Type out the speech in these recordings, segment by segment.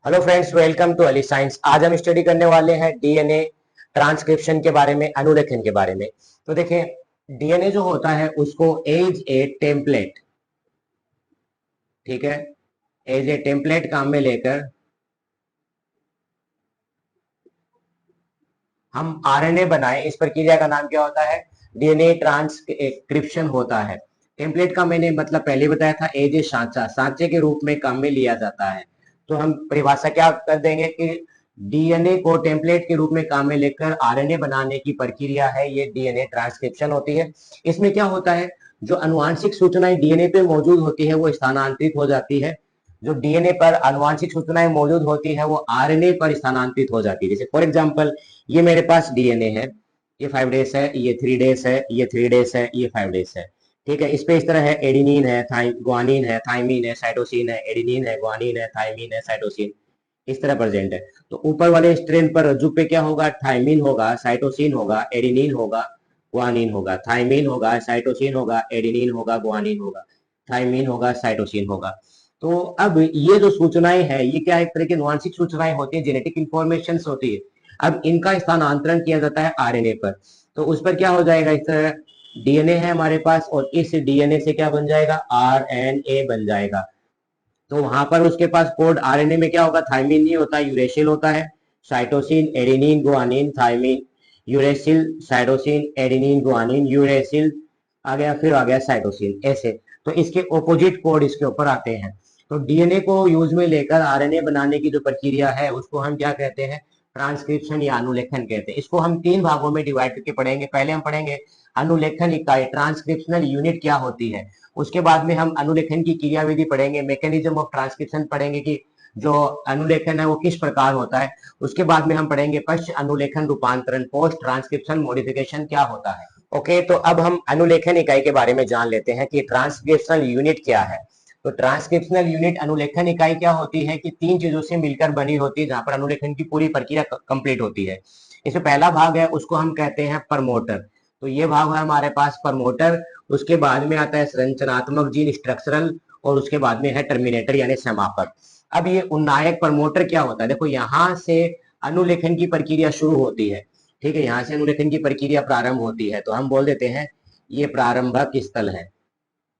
Hello friends, welcome to Ali science. आज हम study करने वाले हैं डीएनए ट्रांसक्रिप्शन के बारे में, अनुलेखन के बारे में। तो देखिए, डीएनए जो होता है उसको एज ए टेम्पलेट, ठीक है, एज ए टेम्पलेट काम में लेकर हम आरएनए बनाए। इस प्रक्रिया का नाम क्या होता है? डीएनए ट्रांसक्रिप्शन होता है। टेम्पलेट का मैंने मतलब पहले बताया था, एज ए सांचा, सांचे के रूप में काम में लिया जाता है। तो हम परिभाषा क्या कर देंगे कि डीएनए को टेम्पलेट के रूप में काम में लेकर आरएनए बनाने की प्रक्रिया है, ये डीएनए ट्रांसक्रिप्शन होती है। इसमें क्या होता है, जो अनुवांशिक सूचनाएं डीएनए पे मौजूद होती है वो स्थानांतरित हो जाती है। जो डीएनए पर अनुवांशिक सूचनाएं मौजूद होती है वो आरएनए पर स्थानांतरित हो जाती है। जैसे फॉर एग्जांपल, ये मेरे पास डीएनए है, ये 5 डेज है, ये 3 डेज है, ये 3 डेज है, ये 5 डेज है। ठीक है, इस पे इस तरह है, एडिनिन है, ग्वानिन है, थाइमिन है, साइटोसिन है, एडिनिन है, ग्वानिन है, थाइमिन है, साइटोसिन, इस तरह प्रेजेंट है। तो ऊपर वाले स्ट्रेन पर रज्जु पे क्या होगा? थाइमिन होगा, साइटोसिन होगा, एडिनिन होगा, ग्वानिन होगा, थाइमिन होगा, साइटोसिन होगा, एडिनिन होगा, ग्वानिन होगा, थाइमिन होगा, साइटोसिन होगा। तो अब ये जो सूचनाएं हैं, ये क्या एक तरह की अनुवांशिक सूचनाएं होती है, जेनेटिक इंफॉर्मेशन होती है। अब इनका स्थानांतरण किया जाता है आरएनए पर। तो उस पर क्या हो जाएगा? इस तरह डीएनए है हमारे पास और इस डीएनए से क्या बन जाएगा? आरएनए बन जाएगा। तो वहां पर उसके पास कोड आरएनए में क्या होगा? थाइमिन नहीं होता, यूरेसिल होता है। Cytosine, adenine, guanine, thymine, uracil, cytosine, adenine, guanine, uracil, आ गया, फिर आ गया साइटोसिन, ऐसे। तो इसके ऑपोजिट कोड इसके ऊपर आते हैं। तो डीएनए को यूज में लेकर आरएनए बनाने की जो प्रक्रिया है उसको हम क्या कहते हैं? ट्रांसक्रिप्शन या अनुलेखन कहते हैं। इसको हम 3 भागों में डिवाइड करके पढ़ेंगे। पहले हम पढ़ेंगे अनुलेखन इकाई, ट्रांसक्रिप्शनल यूनिट क्या होती है। उसके बाद में हम अनुलेखन की क्रियाविधि पढ़ेंगे, मैकेनिज्म ऑफ ट्रांसक्रिप्शन पढ़ेंगे कि जो अनुलेखन है वो किस प्रकार होता है। उसके बाद में हम पढ़ेंगे पश्च अनुलेखन रूपांतरण, पोस्ट ट्रांसक्रिप्शन मॉडिफिकेशन क्या होता है। ओके, तो अब हम अनुलेखन इकाई के बारे में जान लेते हैं कि ट्रांसक्रिप्शनल यूनिट क्या है। तो ट्रांसक्रिप्शनल यूनिट, अनुलेखन इकाई क्या होती है कि 3 चीजों से मिलकर बनी होती है, जहां पर अनुलेखन की पूरी प्रक्रिया कंप्लीट होती है। इसमें पहला भाग है, उसको हम कहते हैं प्रमोटर। तो ये भाग है हमारे पास प्रमोटर। उसके बाद में आता है संरचनात्मक जीन, स्ट्रक्चरल, और उसके बाद में है टर्मिनेटर यानी समापक। अब ये उन्नायक प्रमोटर क्या होता है? देखो, यहाँ से अनुलेखन की प्रक्रिया शुरू होती है। ठीक है, यहाँ से अनुलेखन की प्रक्रिया प्रारंभ होती है, तो हम बोल देते हैं ये प्रारंभक स्थल है।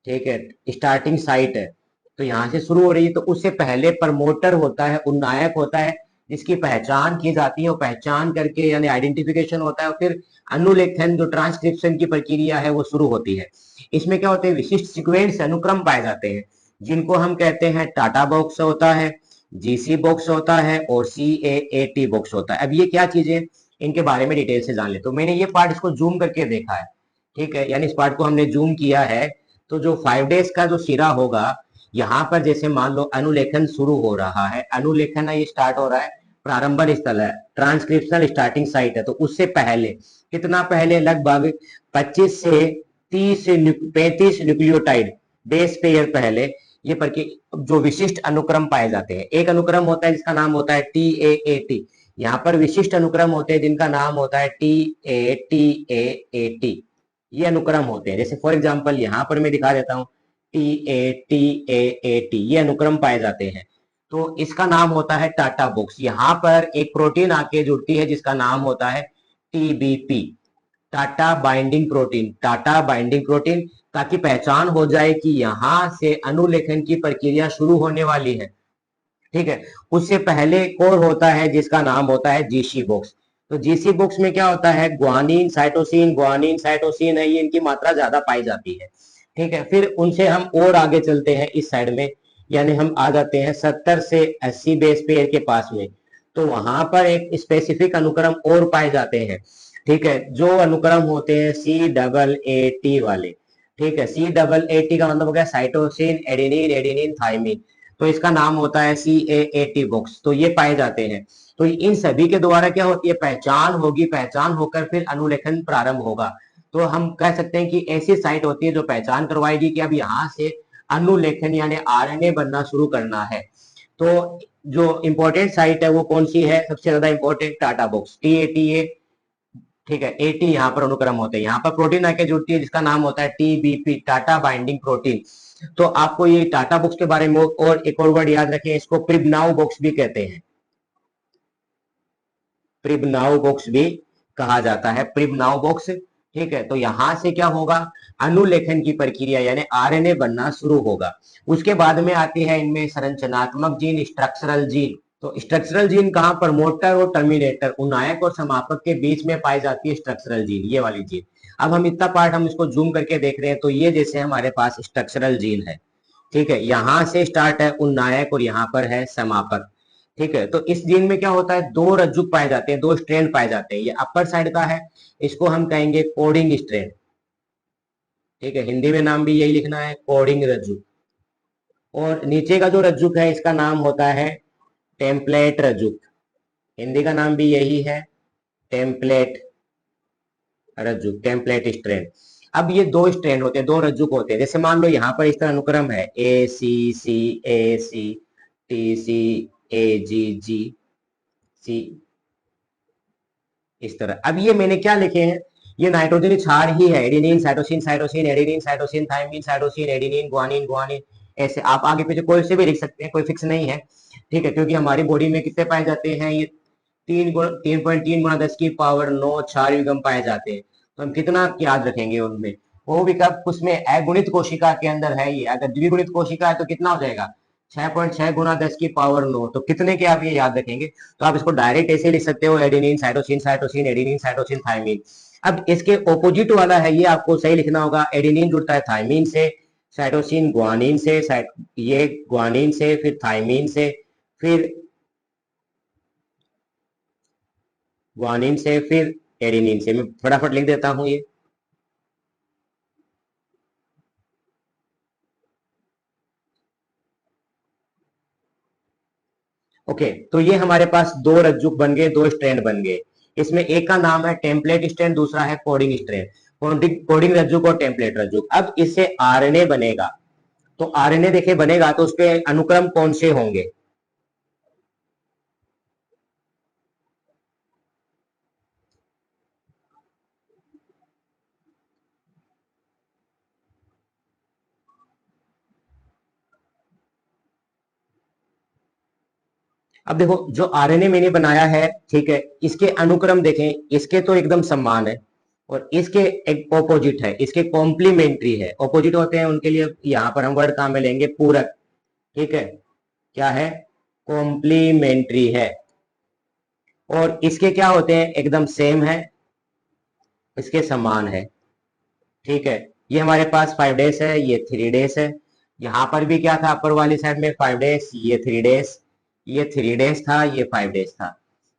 ठीक है, स्टार्टिंग साइट है। तो यहाँ से शुरू हो रही है, तो उससे पहले प्रमोटर होता है, उन्नायक होता है, जिसकी पहचान की जाती है। वो पहचान करके यानी आइडेंटिफिकेशन होता है, और फिर अनुलेखन जो ट्रांसक्रिप्शन की प्रक्रिया है वो शुरू होती है। इसमें क्या होते हैं? विशिष्ट सीक्वेंस, अनुक्रम पाए जाते हैं, जिनको हम कहते हैं टाटा बॉक्स होता है, जीसी बॉक्स होता है, और CAAT बॉक्स होता है। अब ये क्या चीजें, इनके बारे में डिटेल से जान ले। तो मैंने ये पार्ट इसको जूम करके देखा है। ठीक है, यानी इस पार्ट को हमने जूम किया है। तो जो 5 डेज का जो सिरा होगा, यहाँ पर जैसे मान लो अनुलेखन शुरू हो रहा है, अनुलेखन है ये स्टार्ट हो रहा है, प्रारंभन स्थल है, ट्रांसक्रिप्शनल स्टार्टिंग साइट है। तो उससे पहले, कितना पहले? लगभग 25 से 35 न्यूक्लियोटाइड बेस पेयर पहले ये पर के जो विशिष्ट अनुक्रम पाए जाते हैं। एक अनुक्रम होता है जिसका नाम होता है TAAT। यहाँ पर विशिष्ट अनुक्रम होते हैं जिनका नाम होता है TATAAT। ये अनुक्रम होते हैं। जैसे फॉर एग्जांपल यहाँ पर मैं दिखा देता हूँ, TATAAT, ये अनुक्रम पाए जाते हैं। तो इसका नाम होता है टाटा बॉक्स। यहाँ पर एक प्रोटीन आके जुड़ती है जिसका नाम होता है TBP, TATA binding protein, TATA binding protein, ताकि पहचान हो जाए कि यहाँ से अनुलेखन की प्रक्रिया शुरू होने वाली है। ठीक है, उससे पहले कोर होता है जिसका नाम होता है जीसी बॉक्स। तो जीसी बॉक्स में क्या होता है? ग्वानिन साइटोसिन है, ये इनकी मात्रा ज्यादा पाई जाती है। ठीक है, फिर उनसे हम और आगे चलते हैं इस साइड में, यानी हम आ जाते हैं 70 से 80 बेस पेयर के पास में। तो वहां पर एक स्पेसिफिक अनुक्रम और पाए जाते हैं। ठीक है, जो अनुक्रम होते हैं CAAT वाले। ठीक है, CAAT का मतलब हो गया साइटोसिन, एडेनिन, एडेनिन, थाइमिन। तो इसका नाम होता है CAAT बॉक्स। तो ये पाए जाते हैं। तो इन सभी के द्वारा क्या होती है? पहचान होगी, पहचान होकर फिर अनुलेखन प्रारंभ होगा। तो हम कह सकते हैं कि ऐसी साइट होती है जो पहचान करवाएगी कि अब यहाँ से अनुलेखन यानी आरएनए बनना शुरू करना है। तो जो इंपॉर्टेंट साइट है वो कौन सी है? सबसे ज्यादा इंपॉर्टेंट टाटा बॉक्स, TATA। ठीक है, 80 यहाँ पर अनुक्रम होते हैं। यहाँ पर प्रोटीन आके जुड़ती है जिसका नाम होता है TBP, टाटा बाइंडिंग प्रोटीन। तो आपको ये टाटा बुक्स के बारे में और एक और वर्ड याद रखें, इसको प्रिबनाउ बुक्स भी कहते हैं, प्रिबनाउ बुक्स भी कहा जाता है, प्रिबनाउ बुक्स। ठीक है, तो यहां से क्या होगा, अनुलेखन की प्रक्रिया यानी आरएनए बनना शुरू होगा। उसके बाद में आती है इनमें संरचनात्मक जीन, स्ट्रक्चरल जीन। तो स्ट्रक्चरल जीन कहां, प्रमोटर और टर्मिनेटर, उन्नायक और समापक के बीच में पाई जाती है स्ट्रक्चरल जीन, ये वाली जीन। अब हम इतना पार्ट हम इसको जूम करके देख रहे हैं, तो ये जैसे हमारे पास स्ट्रक्चरल जीन है, ठीक है, यहां से स्टार्ट है उन्नायक और यहाँ पर है समापक। ठीक है, तो इस जीन में क्या होता है, दो रज्जुक पाए जाते हैं, दो स्ट्रैंड पाए जाते हैं। ये अपर साइड का है, इसको हम कहेंगे कोडिंग स्ट्रैंड। ठीक है, हिंदी में नाम भी यही लिखना है, कोडिंग रज्जुक। और नीचे का जो रज्जुक है इसका नाम होता है टेम्पलेट रज्जुक, हिंदी का नाम भी यही है, टेम्पलेट रज्जुक, टेम्पलेट स्ट्रैंड। अब ये दो स्ट्रैंड होते हैं, दो रज्जुक होते हैं। जैसे मान लो यहाँ पर इस तरह अनुक्रम है, ए सी सी, ए सी टी सी, ए जी जी सी, इस तरह। अब ये मैंने क्या लिखे हैं, ये नाइट्रोजन क्षार ही है, adenine cytosine cytosine, adenine cytosine thymine cytosine, adenine guanine guanine, ऐसे आप आगे पीछे कोई से भी लिख सकते हैं, कोई फिक्स नहीं है। ठीक है, क्योंकि हमारी बॉडी में कितने पाए जाते हैं, ये 3.3 × 10⁻⁹ क्षार युग्म पाए जाते हैं। तो हम कितना याद रखेंगे उनमें, वो भी कब, उसमें अगुणित कोशिका के अंदर है ये, अगर द्विगुणित कोशिका है तो कितना हो जाएगा, 6.6 × 10⁻⁹ तो कितने के आप ये याद रखेंगे। तो आप इसको डायरेक्ट ऐसे लिख सकते हो, adenine cytosine cytosine, adenine cytosine thymine. अब इसके ऑपोजिट वाला है, ये आपको सही लिखना होगा, एडेनिन जुड़ता है थाइमिन से, साइटोसिन ग्वानिन से, ये ग्वानिन से, फिर थाइमिन से, फिर ग्वानिन से, फिर एडेनिन से। मैं फटाफट लिख देता हूं ये। ओके, तो ये हमारे पास दो रज्जुक बन गए, दो स्ट्रैंड बन गए। इसमें एक का नाम है टेम्पलेट स्ट्रैंड, दूसरा है कोडिंग स्ट्रैंड, कोडिंग रज्जुक और टेम्पलेट रज्जुक। अब इससे आरएनए बनेगा, तो आरएनए देखे बनेगा तो उसके अनुक्रम कौन से होंगे। अब देखो, जो आरएनए मैंने बनाया है, ठीक है, इसके अनुक्रम देखें, इसके तो एकदम समान है, और इसके एक ऑपोजिट है, इसके कॉम्प्लीमेंट्री है। ऑपोजिट होते हैं उनके लिए यहां पर हम वर्ड काम में लेंगे पूरक। ठीक है, क्या है, कॉम्प्लीमेंट्री है। और इसके क्या होते हैं, एकदम सेम है, इसके समान है। ठीक है, ये हमारे पास 5 डेज है, ये 3 डेज है। यहाँ पर भी क्या था, अपर वाली साइड में 5 डेज, ये 3 डेज, ये 3 डेज था, ये 5 डेज था।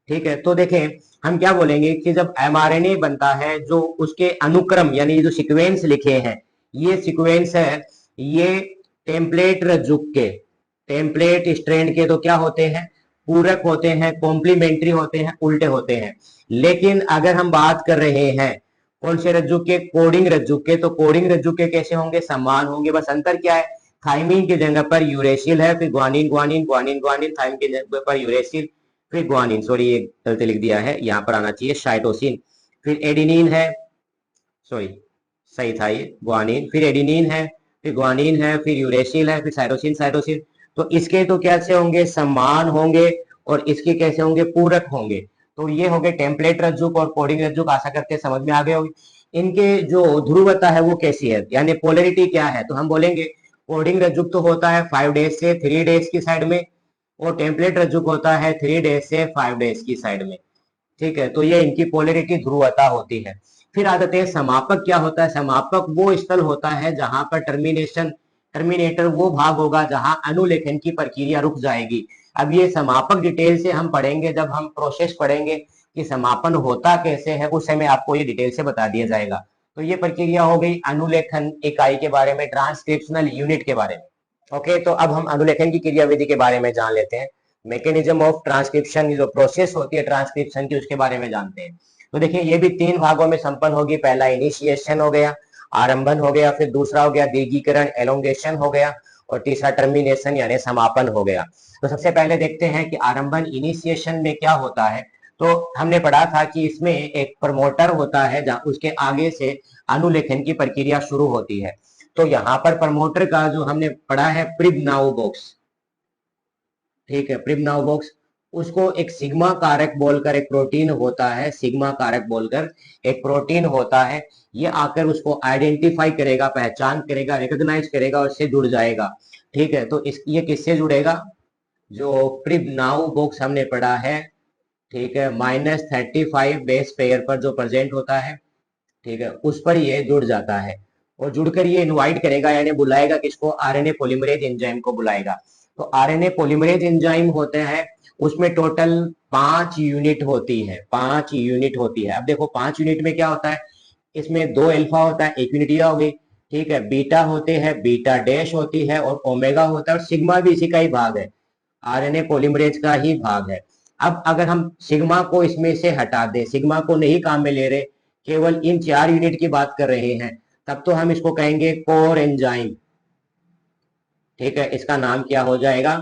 ठीक है, तो देखें, हम क्या बोलेंगे कि जब एमआरएनए बनता है, जो उसके अनुक्रम यानी जो सीक्वेंस लिखे हैं, ये सीक्वेंस है, ये टेम्पलेट रज्जुक के, टेम्पलेट स्ट्रैंड के तो क्या होते हैं, पूरक होते हैं, कॉम्प्लीमेंट्री होते हैं, उल्टे होते हैं। लेकिन अगर हम बात कर रहे हैं कौन से रज्जु के, कोडिंग रज्जु के, तो कोडिंग रज्जु के कैसे होंगे, समान होंगे। बस अंतर क्या है, थाइमिन की जगह पर यूरेसिल है, फिर guanine guanine guanine guanine, thymine की जगह पर यूरेसिल, फिर ग्वानिन, सॉरी ये गलती लिख दिया है, यहाँ पर आना चाहिए साइटोसिन, फिर एडिनिन है, सॉरी सही था ये, ग्वानिन, फिर एडिनिन है, फिर ग्वानिन है, फिर यूरेसिल है, फिर साइटोसिन साइटोसिन। तो इसके तो कैसे होंगे, समान होंगे, और इसके कैसे होंगे, पूरक होंगे। तो ये हो गए टेम्पलेट रज्जुक और कोडिंग रज्जुक, आशा करते हैं समझ में आ गए होंगे। इनके जो ध्रुवता है वो कैसी है, यानी पोलरिटी क्या है, तो हम बोलेंगे कोडिंग रज्जुक तो होता है 5 डेज से 3 डेज की साइड में, और टेम्पलेट रज्जुक होता है 3 डेज से 5 डेज की साइड में। ठीक है, तो ये इनकी पोलरिटी ध्रुवता होती है। फिर आ जाते हैं समापक, क्या होता है, समापक वो स्थल होता है जहां पर टर्मिनेटर वो भाग होगा जहां अनुलेखन की प्रक्रिया रुक जाएगी। अब ये समापक डिटेल से हम पढ़ेंगे, जब हम प्रोसेस पढ़ेंगे कि समापन होता कैसे है, उस समय आपको ये डिटेल से बता दिया जाएगा। तो ये प्रक्रिया हो गई अनुलेखन इकाई के बारे में, ट्रांसक्रिप्शनल यूनिट के बारे में। ओके, तो अब हम अनुलेखन की क्रियाविधि के बारे में जान लेते हैं। मैकेनिज्म ऑफ ट्रांसक्रिप्शन, जो प्रोसेस होती है ट्रांसक्रिप्शन की, उसके बारे में जानते हैं। तो देखिए, ये भी 3 भागों में संपन्न होगी। पहला इनिशिएशन हो गया, आरंभन हो गया, फिर दूसरा हो गया दीर्घीकरण, एलोंगेशन हो गया, और तीसरा टर्मिनेशन यानी समापन हो गया। तो सबसे पहले देखते हैं कि आरंभन, इनिशिएशन में क्या होता है। तो हमने पढ़ा था कि इसमें एक प्रमोटर होता है, जहां उसके आगे से अनुलेखन की प्रक्रिया शुरू होती है। तो यहाँ पर प्रमोटर का जो हमने पढ़ा है प्रिबनाउ बॉक्स, ठीक है, प्रिबनाउ बॉक्स, उसको एक सिग्मा कारक बोलकर एक प्रोटीन होता है, सिग्मा कारक बोलकर एक प्रोटीन होता है, ये आकर उसको आइडेंटिफाई करेगा, पहचान करेगा, रिकॉग्नाइज करेगा और इससे जुड़ जाएगा। ठीक है, तो इस ये किससे जुड़ेगा, जो प्रिबनाउ बॉक्स हमने पढ़ा है, ठीक है, -35 बेस पेयर पर जो प्रेजेंट होता है, ठीक है, उस पर ये जुड़ जाता है और जुड़कर ये इनवाइट करेगा यानी बुलाएगा किसको, आरएनए पॉलीमरेज एंजाइम को बुलाएगा। तो आरएनए पॉलीमरेज एंजाइम होते हैं, उसमें टोटल 5 यूनिट होती है, 5 यूनिट होती है। अब देखो 5 यूनिट में क्या होता है, इसमें 2 अल्फा होता है, 1 यूनिट यह हो गई, ठीक है, बीटा होते हैं, बीटा डैश होती है और ओमेगा होता है और सिग्मा भी इसी का ही भाग है, आरएनए पॉलीमरेज का ही भाग है। अब अगर हम सिग्मा को इसमें से हटा दें, सिग्मा को नहीं काम में ले रहे, केवल इन 4 यूनिट की बात कर रहे हैं, तब तो हम इसको कहेंगे कोर एंजाइम। ठीक है, इसका नाम क्या हो जाएगा,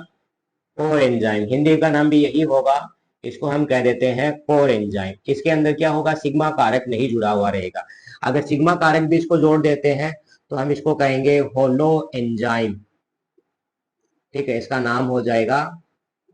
कोर एंजाइम, हिंदी का नाम भी यही होगा, इसको हम कह देते हैं कोर एंजाइम। इसके अंदर क्या होगा, सिग्मा कारक नहीं जुड़ा हुआ रहेगा। अगर सिग्मा कारक भी इसको जोड़ देते हैं तो हम इसको कहेंगे होलो एंजाइम। ठीक है, इसका नाम हो जाएगा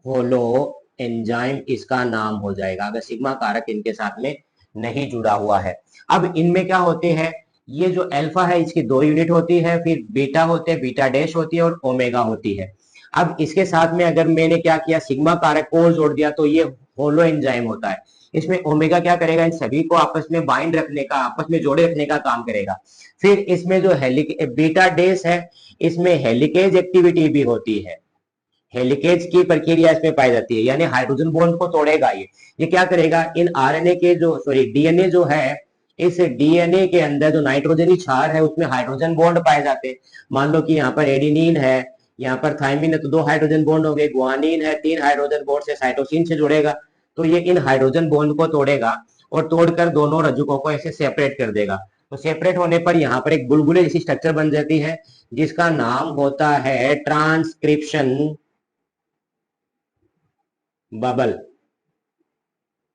होलो एंजाइम, इसका नाम हो जाएगा, अगर सिग्मा कारक इनके साथ में नहीं जुड़ा हुआ है। अब इनमें क्या होते हैं, ये जो अल्फा है इसकी 2 यूनिट होती है, फिर बीटा होते हैं, बीटा डैश होती है और ओमेगा होती है। अब इसके साथ में अगर मैंने क्या किया, सिग्मा कारक को जोड़ दिया तो ये होलो एंजाइम होता है। इसमें ओमेगा क्या करेगा, इन सभी को आपस में बाइंड रखने का, आपस में जोड़े रखने का काम करेगा। फिर इसमें जो बीटा डैश है, इसमें हेलिकेज एक्टिविटी भी होती है, हेलिकेज की प्रक्रिया इसमें पाई जाती है, यानी हाइड्रोजन बॉन्ड को तोड़ेगा ये क्या करेगा, इन आरएनए के जो सॉरी डीएनए जो है, इस डीएनए के अंदर जो नाइट्रोजनी क्षार है उसमें हाइड्रोजन बॉन्ड पाए जाते हैं। मान लो कि यहाँ पर एडिनिन है, यहाँ पर थाइमिन है, तो 2 हाइड्रोजन बॉन्ड हो गए, गुआनिन है 3 हाइड्रोजन बॉन्ड से साइटोसिन से जुड़ेगा, तो ये इन हाइड्रोजन बॉन्ड को तोड़ेगा और तोड़कर दोनों रज्जुकों को ऐसे सेपरेट कर देगा। तो सेपरेट होने पर यहाँ पर एक बुलबुले जैसी स्ट्रक्चर बन जाती है, जिसका नाम होता है ट्रांसक्रिप्शन बबल।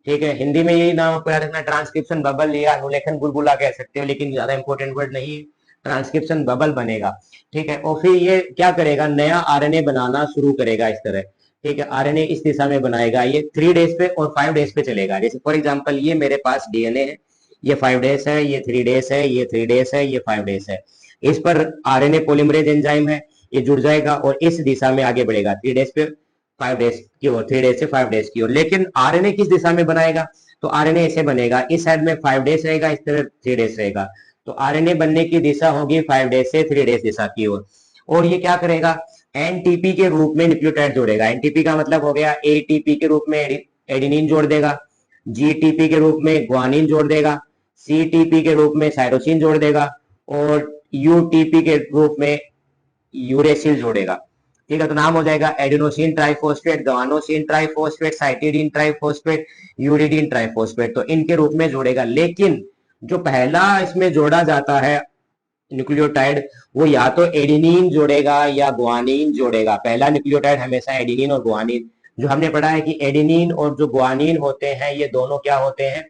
ठीक है, हिंदी में यही नाम आपको याद रखना, ट्रांसक्रिप्शन बबल या अनुलेखन बुलबुला कह सकते हो, लेकिन ज्यादा इंपॉर्टेंट वर्ड नहीं है, ट्रांसक्रिप्शन बबल बनेगा। ठीक है, और फिर ये क्या करेगा, नया आरएनए बनाना शुरू करेगा इस तरह। ठीक है, आरएनए इस दिशा में बनाएगा, ये 3 डेज पे और 5 डेज पे चलेगा। जैसे फॉर एग्जाम्पल ये मेरे पास डीएनए है, ये 5 डेज है, ये 3 डेज है, ये 3 डेज है, ये 5 डेज है, इस पर आरएनए पॉलीमरेज एंजाइम है, ये जुड़ जाएगा और इस दिशा में आगे बढ़ेगा, 3 डेज पे 5 डेज की ओर, 3 डेज से 5 डेज की ओर। लेकिन आरएनए किस दिशा में बनाएगा, तो आरएनए ऐसे बनेगा, इस साइड में 5 डेज रहेगा, इस तरफ 3 डेज रहेगा, तो आरएनए बनने की दिशा होगी 5 डेज से 3 डेज दिशा की ओर। और ये क्या करेगा, एनटीपी के रूप में न्यूक्लियोटाइड जोड़ेगा। एनटीपी का मतलब हो गया, एटीपी के रूप में एडिनिन जोड़ देगा, जीटीपी के रूप में ग्वानिन जोड़ देगा, सीटीपी के रूप में साइटोसिन जोड़ देगा और यूटीपी के रूप में यूरेसिल जोड़ेगा। ठीक है, तो नाम हो जाएगा adenosine triphosphate, guanosine triphosphate, cytidine triphosphate, uridine triphosphate, तो इनके रूप में जोड़ेगा। लेकिन जो पहला इसमें जोड़ा जाता है न्यूक्लियोटाइड, वो या तो एडिनिन जोड़ेगा या गुआनिन जोड़ेगा। पहला न्यूक्लियोटाइड हमेशा एडिनिन और गुआनिन, जो हमने पढ़ा है कि एडिनिन और जो गुआनिन होते हैं ये दोनों क्या होते हैं,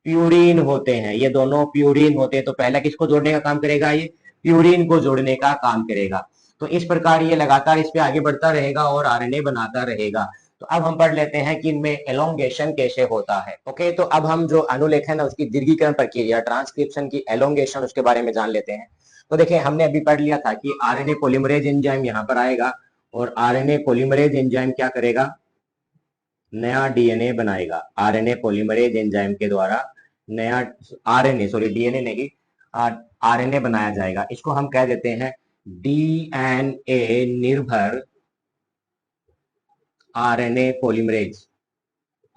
प्यूरिन होते हैं, ये दोनों प्यूरिन होते हैं। तो पहला किसको जोड़ने का काम करेगा, ये प्यूरिन को जोड़ने का काम करेगा। तो इस प्रकार ये लगातार इस पे आगे बढ़ता रहेगा और आरएनए बनाता रहेगा। तो अब हम पढ़ लेते हैं कि इनमें एलोंगेशन कैसे होता है। ओके, तो अब हम जो अनुलेखन है उसकी दीर्घीकरण प्रक्रिया, ट्रांसक्रिप्शन की एलोंगेशन, उसके बारे में जान लेते हैं। तो देखिए, हमने अभी पढ़ लिया था कि आरएनए पॉलीमरेज एंजाइम यहाँ पर आएगा और आरएनए पॉलीमरेज एंजाइम क्या करेगा, नया डीएनए बनाएगा। आरएनए पॉलीमरेज एंजाइम के द्वारा नया आरएनए, सॉरी डीएनए नहीं, आरएनए बनाया जाएगा। इसको हम कह देते हैं डीएनए निर्भर RNA polymerase,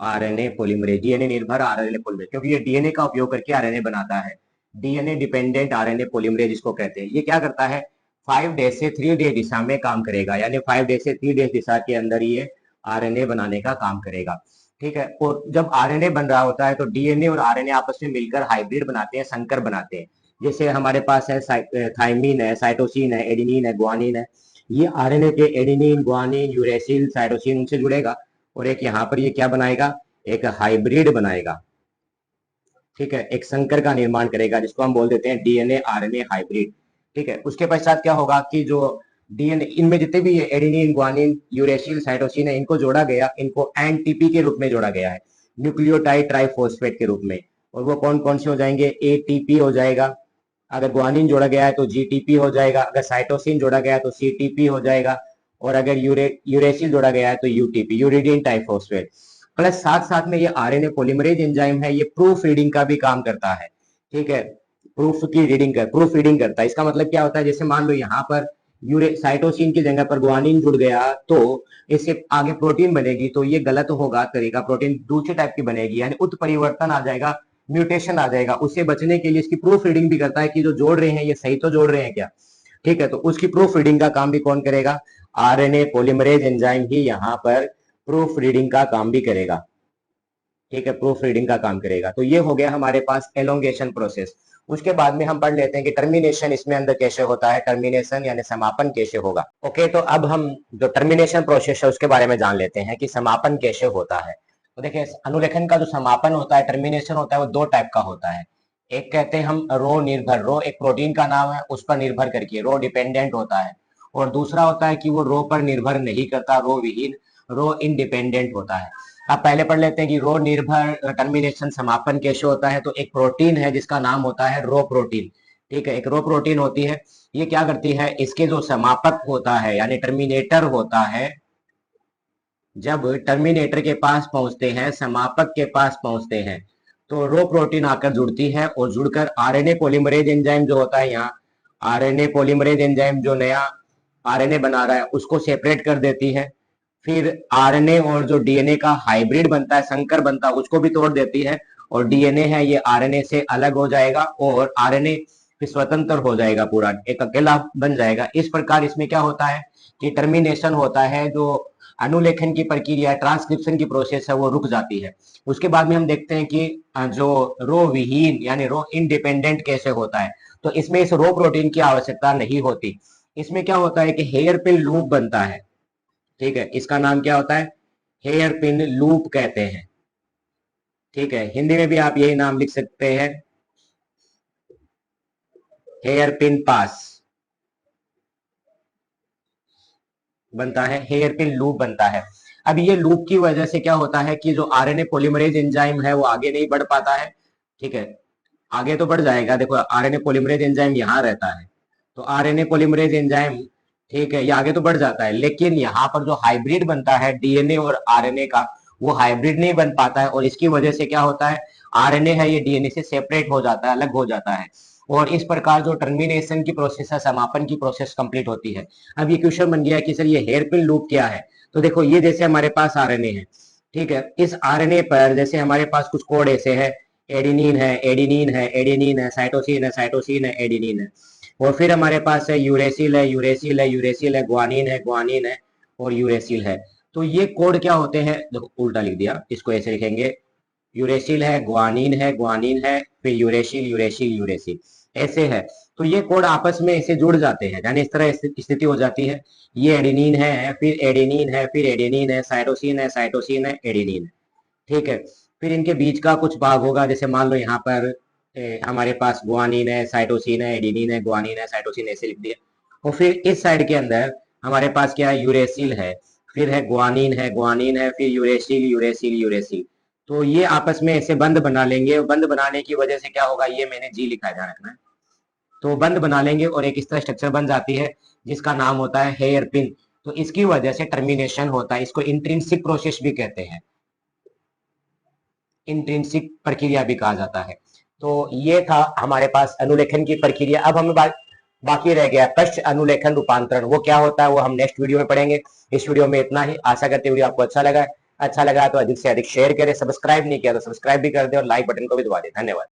RNA polymerase, DNA निर्भर आरएनए पॉलीमरेज, क्योंकि ये डीएनए का उपयोग करके आरएनए बनाता है। डीएनए डिपेंडेंट आरएनए पॉलीमरेज इसको कहते हैं। ये क्या करता है, 5 डेज से 3 डेज दिशा में काम करेगा, यानी 5 डेज से 3 डेज दिशा के अंदर ये आरएनए बनाने का काम करेगा। ठीक है, और जब आरएनए बन रहा होता है तो डीएनए और आरएनए आपस में मिलकर हाइब्रिड बनाते हैं, संकर बनाते हैं। जैसे हमारे पास है थाइमिन है, साइटोसिन है, एडिनिन है, गुआनिन है, ये आरएनए के एडिनिन, गुआनिन, यूरेसिल, साइटोसिन उनसे जुड़ेगा और एक यहाँ पर ये क्या बनाएगा, एक हाइब्रिड बनाएगा। ठीक है, एक संकर का निर्माण करेगा, जिसको हम बोल देते हैं डीएनए आरएनए हाइब्रिड। ठीक है, उसके पश्चात क्या होगा कि जो डीएनए इनमें जितने भी एडेनिन, ग्वानिन, यूरेसिल, साइटोसिन है, इनको जोड़ा गया, इनको एनटीपी के रूप में जोड़ा गया है, न्यूक्लियोटाइड ट्राइफॉस्फेट के रूप में। और वो कौन कौन से हो जाएंगे? एटीपी हो जाएगा, अगर ग्वानिन जोड़ा गया है तो जीटीपी हो जाएगा, अगर साइटोसिन जोड़ा गया है तो सीटीपी हो जाएगा, और अगर यूरेसिल जोड़ा गया है तो यूटीपी, यूरिडीन टाइफॉस्फेट। प्लस साथ साथ में ये आरएनए पॉलीमरेज एंजाइम है, ये प्रूफ रीडिंग का भी काम करता है। ठीक है, प्रूफ रीडिंग करता है। इसका मतलब क्या होता है? जैसे मान लो यहाँ पर यूरे साइटोसिन की जगह पर ग्वानिन जुड़ गया तो इससे आगे प्रोटीन बनेगी, तो ये गलत होगा तरीका, प्रोटीन दूसरे टाइप की बनेगी, यानी उत्परिवर्तन आ जाएगा, म्यूटेशन आ जाएगा। उससे बचने के लिए इसकी प्रूफ रीडिंग भी करता है कि जो जोड़ रहे हैं ये सही तो जोड़ रहे हैं क्या। ठीक है, तो उसकी प्रूफ रीडिंग का काम भी कौन करेगा? आरएनए पॉलीमरेज एंजाइम ही यहाँ पर प्रूफ रीडिंग का काम भी करेगा। ठीक है, प्रूफ रीडिंग का काम करेगा। तो ये हो गया हमारे पास एलोंगेशन प्रोसेस। उसके बाद में हम पढ़ लेते हैं कि टर्मिनेशन इसमें अंदर कैसे होता है, टर्मिनेशन यानी समापन कैसे होगा। ओके, तो अब हम जो टर्मिनेशन प्रोसेस है उसके बारे में जान लेते हैं कि समापन कैसे होता है। तो देखिए, अनुलेखन का जो समापन होता है, टर्मिनेशन होता है, वो दो टाइप का होता है। एक कहते हैं हम रो निर्भर, रो एक प्रोटीन का नाम है, उस पर निर्भर करके रो डिपेंडेंट होता है। और दूसरा होता है कि वो रो पर निर्भर नहीं करता, रो विहीन, रो इंडिपेंडेंट होता है। अब पहले पढ़ लेते हैं कि रो निर्भर टर्मिनेशन समापन कैसे होता है। तो एक प्रोटीन है जिसका नाम होता है रो प्रोटीन। ठीक है, एक रो प्रोटीन होती है, ये क्या करती है, इसके जो समापक होता है यानी टर्मिनेटर होता है, जब टर्मिनेटर के पास पहुंचते हैं, समापक के पास पहुंचते हैं, तो रो प्रोटीन आकर जुड़ती है और जुड़कर आरएनए पॉलीमरेज एंजाइम जो होता है, यहाँ आरएनए पॉलीमरेज एंजाइम जो नया आरएनए बना रहा है उसको सेपरेट कर देती है। फिर आरएनए और जो डीएनए का हाइब्रिड बनता है, संकर बनता है, उसको भी तोड़ देती है, और डीएनए है ये आरएनए से अलग हो जाएगा और आरएनए फिर स्वतंत्र हो जाएगा, पूरा एक अकेला बन जाएगा। इस प्रकार इसमें क्या होता है कि टर्मिनेशन होता है, जो अनुलेखन की प्रक्रिया, ट्रांसक्रिप्शन की प्रोसेस है, वो रुक जाती है। उसके बाद में हम देखते हैं कि जो रो विहीन यानी रो इंडिपेंडेंट कैसे होता है। तो इसमें इस रो प्रोटीन की आवश्यकता नहीं होती। इसमें क्या होता है कि हेयर पिन लूप बनता है। ठीक है, इसका नाम क्या होता है? हेयर पिन लूप कहते हैं। ठीक है, हिंदी में भी आप यही नाम लिख सकते हैं, हेयर पिन पास बनता है, हेयर पिन लूप बनता है। अब ये लूप की वजह से क्या होता है कि जो आरएनए पॉलीमरेज एंजाइम है वो आगे नहीं बढ़ पाता है। ठीक है, आगे तो बढ़ जाएगा, देखो आरएनए पॉलीमरेज एंजाइम यहाँ रहता है, तो आरएनए पॉलीमरेज एंजाइम, ठीक है, ये आगे तो बढ़ जाता है, लेकिन यहाँ पर जो हाइब्रिड बनता है डीएनए और आरएनए का, वो हाइब्रिड नहीं बन पाता है, और इसकी वजह से क्या होता है, आरएनए है ये डीएनए से सेपरेट हो जाता है, अलग हो जाता है, और इस प्रकार जो टर्मिनेशन की प्रोसेस है, समापन की प्रोसेस कंप्लीट होती है। अब ये क्वेश्चन बन गया कि सर ये हेयर पिन लूप क्या है। तो देखो, ये जैसे हमारे पास आरएनए है, ठीक है, इस आरएनए पर जैसे हमारे पास कुछ कोड ऐसे है, एडिनिन है, एडिनिन है, एडिनिन है, साइटोसिन है, साइटोसिन है, एडिनिन है, और फिर हमारे पास है यूरेसिल है, यूरेसिल है, यूरेसिल है, ग्वानिन है, ग्वानिन है, और यूरेसिल है। तो ये कोड क्या होते हैं, देखो उल्टा लिख दिया, इसको ऐसे लिखेंगे, यूरेसिल है, ग्वानिन है, फिर यूरेसिल, यूरेसिल, यूरेसिल, ऐसे है। तो ये कोड आपस में ऐसे जुड़ जाते हैं, यानी इस तरह स्थिति हो जाती है, ये एडेनिन है, फिर एडेनिन है, फिर एडेनिन है, साइटोसिन है, साइटोसिन है, एडेनिन है। ठीक है, फिर इनके बीच का कुछ भाग होगा, जैसे मान लो यहाँ पर हमारे पास ग्वानिन है, साइटोसिन है, एडेनिन है, ग्वानिन है, साइटोसिन, ऐसे लिख दिया। और फिर इस साइड के अंदर हमारे पास क्या है, यूरेसिल है, फिर है ग्वानिन है, ग्वानिन है, फिर यूरेसिल, यूरेसिल, यूरेसिल। तो ये आपस में ऐसे बंद बना लेंगे, बंद बनाने की वजह से क्या होगा, ये मैंने जी लिखा है, ध्यान रखना है। तो बंद बना लेंगे और एक इस तरह स्ट्रक्चर बन जाती है जिसका नाम होता है हेयर पिन। तो इसकी वजह से टर्मिनेशन होता है, इसको इंट्रिंसिक प्रोसेस भी कहते हैं, इंट्रिंसिक प्रक्रिया भी कहा जाता है। तो ये था हमारे पास अनुलेखन की प्रक्रिया। अब हमें बाकी रह गया पश्च अनुलेखन रूपांतरण, वो क्या होता है वो हम नेक्स्ट वीडियो में पढ़ेंगे। इस वीडियो में इतना ही, आशा करते वीडियो आपको अच्छा लगा तो अधिक से अधिक शेयर करें, सब्सक्राइब नहीं किया तो सब्सक्राइब भी कर दे और लाइक बटन को भी दबा दे। धन्यवाद।